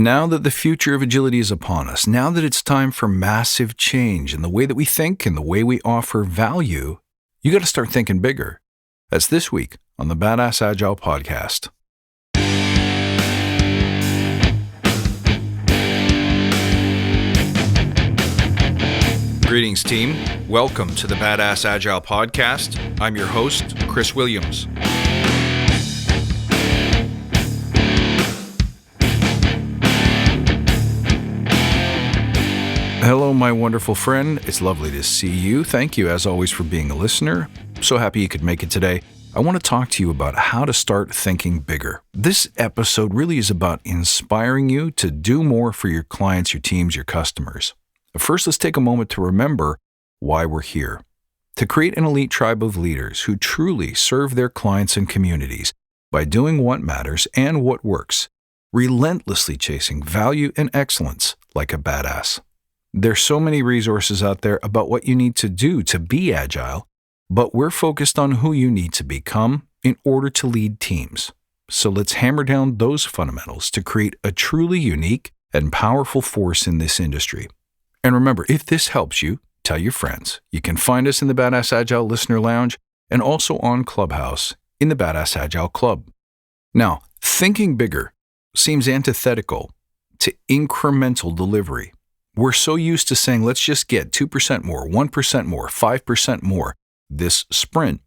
Now that the future of agility is upon us, now that it's time for massive change in the way that we think and the way we offer value, you got to start thinking bigger. That's this week on the Badass Agile podcast. Greetings, team. Welcome to the Badass Agile podcast. I'm your host, Chris Williams. Hello, my wonderful friend. It's lovely to see you. Thank you, as always, for being a listener. So happy you could make it today. I want to talk to you about how to start thinking bigger. This episode really is about inspiring you to do more for your clients, your teams, your customers. But first, let's take a moment to remember why we're here. To create an elite tribe of leaders who truly serve their clients and communities by doing what matters and what works, relentlessly chasing value and excellence like a badass. There's so many resources out there about what you need to do to be agile, but we're focused on who you need to become in order to lead teams. So let's hammer down those fundamentals to create a truly unique and powerful force in this industry. And remember, if this helps you, tell your friends. You can find us in the Badass Agile Listener Lounge and also on Clubhouse in the Badass Agile Club. Now, thinking bigger seems antithetical to incremental delivery. We're so used to saying, let's just get 2% more, 1% more, 5% more this sprint,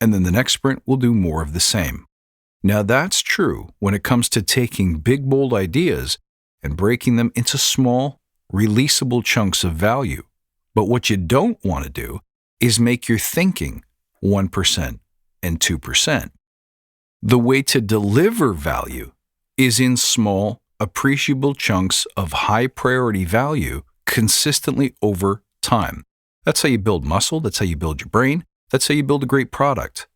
and then the next sprint will do more of the same. Now that's true when it comes to taking big, bold ideas and breaking them into small, releasable chunks of value. But what you don't want to do is make your thinking 1% and 2%. The way to deliver value is in small, appreciable chunks of high priority value consistently over time. That's how you build muscle. That's how you build your brain. That's how you build a great product.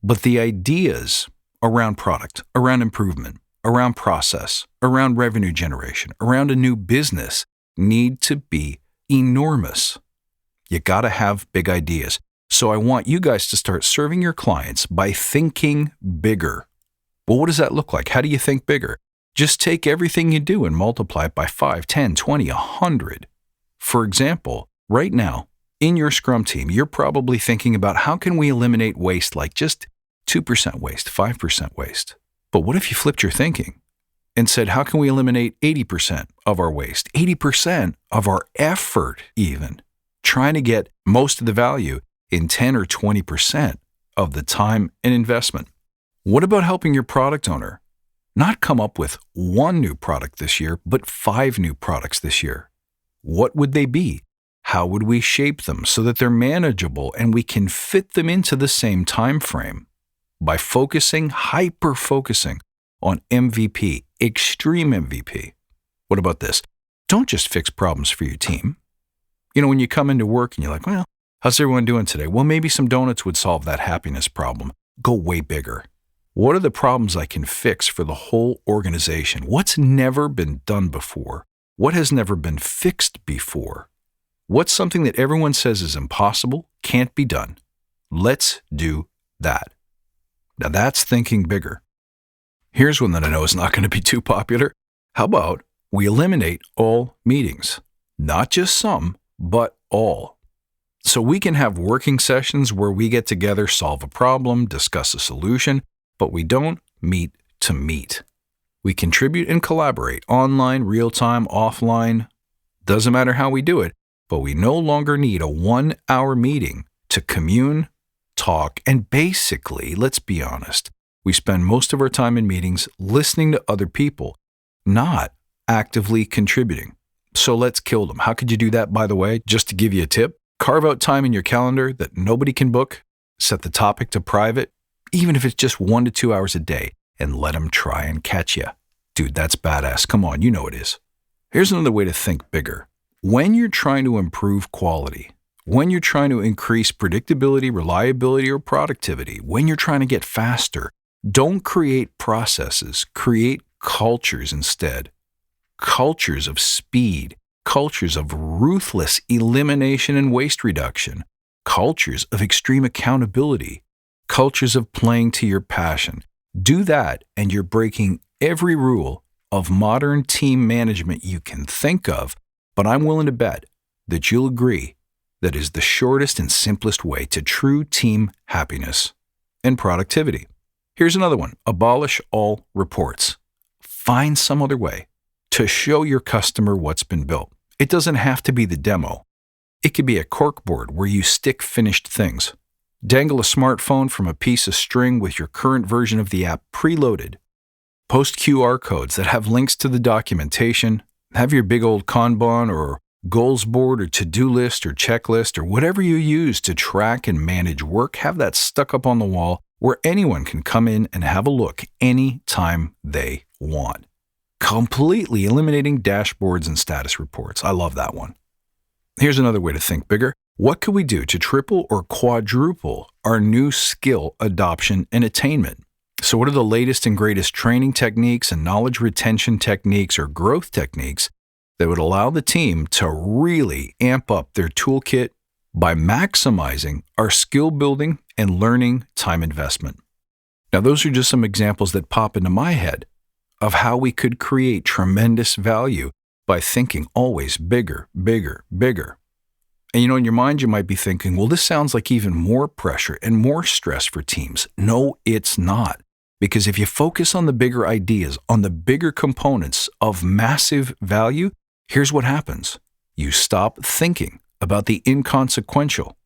But the ideas around product, around improvement, around process, around revenue generation, around a new business need to be enormous. You got to have big ideas. So I want you guys to start serving your clients by thinking bigger. Well, what does that look like? How do you think bigger? Just take everything you do and multiply it by 5, 10, 20, 100. For example, right now, in your Scrum team, you're probably thinking about how can we eliminate waste like just 2% waste, 5% waste. But what if you flipped your thinking and said, how can we eliminate 80% of our waste, 80% of our effort even, trying to get most of the value in 10 or 20% of the time and investment? What about helping your product owner not come up with one new product this year, but 5 new products this year? What would they be? How would we shape them so that they're manageable and we can fit them into the same time frame? By hyper-focusing on MVP, extreme MVP. What about this? Don't just fix problems for your team. You know, when you come into work and you're like, well, how's everyone doing today? Well, maybe some donuts would solve that happiness problem. Go way bigger. What are the problems I can fix for the whole organization? What's never been done before? What has never been fixed before? What's something that everyone says is impossible, can't be done? Let's do that. Now that's thinking bigger. Here's one that I know is not going to be too popular. How about we eliminate all meetings? Not just some, but all. So we can have working sessions where we get together, solve a problem, discuss a solution, but we don't meet to meet. We contribute and collaborate online, real-time, offline. Doesn't matter how we do it, but we no longer need a 1-hour meeting to commune, talk, and basically, let's be honest, we spend most of our time in meetings listening to other people, not actively contributing. So let's kill them. How could you do that, by the way? Just to give you a tip, carve out time in your calendar that nobody can book, set the topic to private, even if it's just 1 to 2 hours a day, and let them try and catch you. Dude, that's badass. Come on, you know it is. Here's another way to think bigger. When you're trying to improve quality, when you're trying to increase predictability, reliability, or productivity, when you're trying to get faster, don't create processes, create cultures instead. Cultures of speed, cultures of ruthless elimination and waste reduction, cultures of extreme accountability, cultures of playing to your passion. Do that, and you're breaking every rule of modern team management you can think of, but I'm willing to bet that you'll agree that is the shortest and simplest way to true team happiness and productivity. Here's another one. Abolish all reports. Find some other way to show your customer what's been built. It doesn't have to be the demo. It could be a corkboard where you stick finished things. Dangle a smartphone from a piece of string with your current version of the app preloaded. Post QR codes that have links to the documentation. Have your big old Kanban or goals board or to-do list or checklist or whatever you use to track and manage work. Have that stuck up on the wall where anyone can come in and have a look anytime they want. Completely eliminating dashboards and status reports. I love that one. Here's another way to think bigger. What could we do to triple or quadruple our new skill adoption and attainment? So what are the latest and greatest training techniques and knowledge retention techniques or growth techniques that would allow the team to really amp up their toolkit by maximizing our skill building and learning time investment? Now, those are just some examples that pop into my head of how we could create tremendous value by thinking always bigger, bigger, bigger. And in your mind, you might be thinking, well, this sounds like even more pressure and more stress for teams. No, it's not. Because if you focus on the bigger ideas, on the bigger components of massive value, here's what happens. You stop thinking about the inconsequential.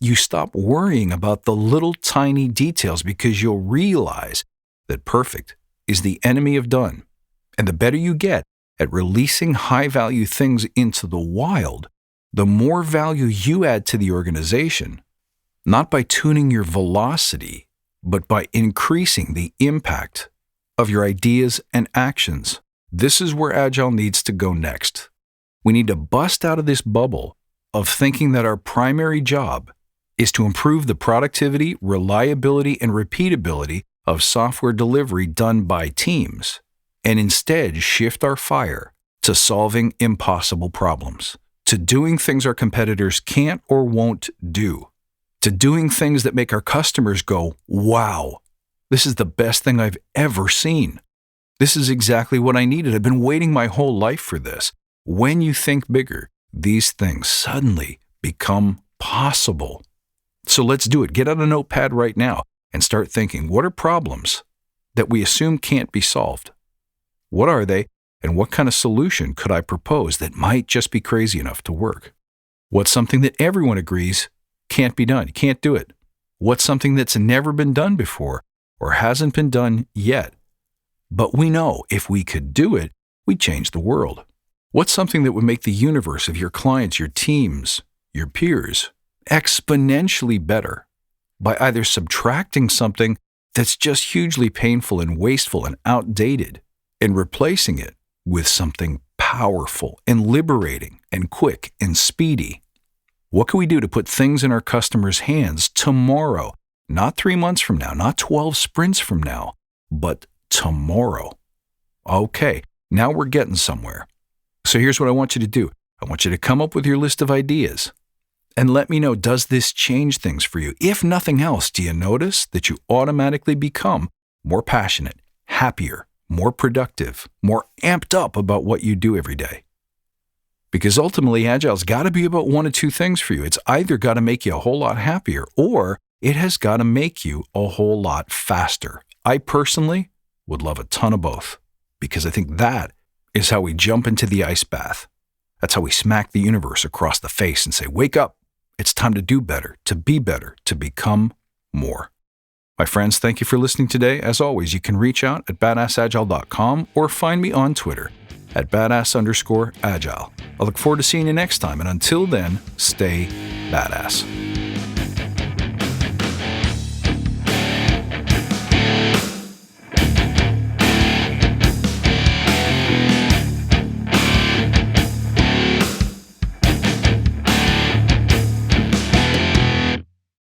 You stop worrying about the little tiny details because you'll realize that perfect is the enemy of done. And the better you get at releasing high-value things into the wild, the more value you add to the organization, not by tuning your velocity, but by increasing the impact of your ideas and actions. This is where Agile needs to go next. We need to bust out of this bubble of thinking that our primary job is to improve the productivity, reliability, and repeatability of software delivery done by teams, and instead shift our fire to solving impossible problems, to doing things our competitors can't or won't do, to doing things that make our customers go, wow, this is the best thing I've ever seen. This is exactly what I needed. I've been waiting my whole life for this. When you think bigger, these things suddenly become possible. So let's do it. Get out a notepad right now and start thinking, what are problems that we assume can't be solved? What are they, and what kind of solution could I propose that might just be crazy enough to work? What's something that everyone agrees can't be done? You can't do it. What's something that's never been done before or hasn't been done yet? But we know if we could do it, we'd change the world. What's something that would make the universe of your clients, your teams, your peers exponentially better by either subtracting something that's just hugely painful and wasteful and outdated and replacing it with something powerful and liberating and quick and speedy? What can we do to put things in our customers' hands tomorrow? Not 3 months from now, not 12 sprints from now, but tomorrow. Okay, now we're getting somewhere. So here's what I want you to do. I want you to come up with your list of ideas and let me know, does this change things for you? If nothing else, do you notice that you automatically become more passionate, happier, more productive, more amped up about what you do every day? Because ultimately, Agile's got to be about one of two things for you. It's either got to make you a whole lot happier, or it has got to make you a whole lot faster. I personally would love a ton of both, because I think that is how we jump into the ice bath. That's how we smack the universe across the face and say, wake up. It's time to do better, to be better, to become more. My friends, thank you for listening today. As always, you can reach out at badassagile.com or find me on Twitter at badass_agile. I look forward to seeing you next time, and until then, stay badass.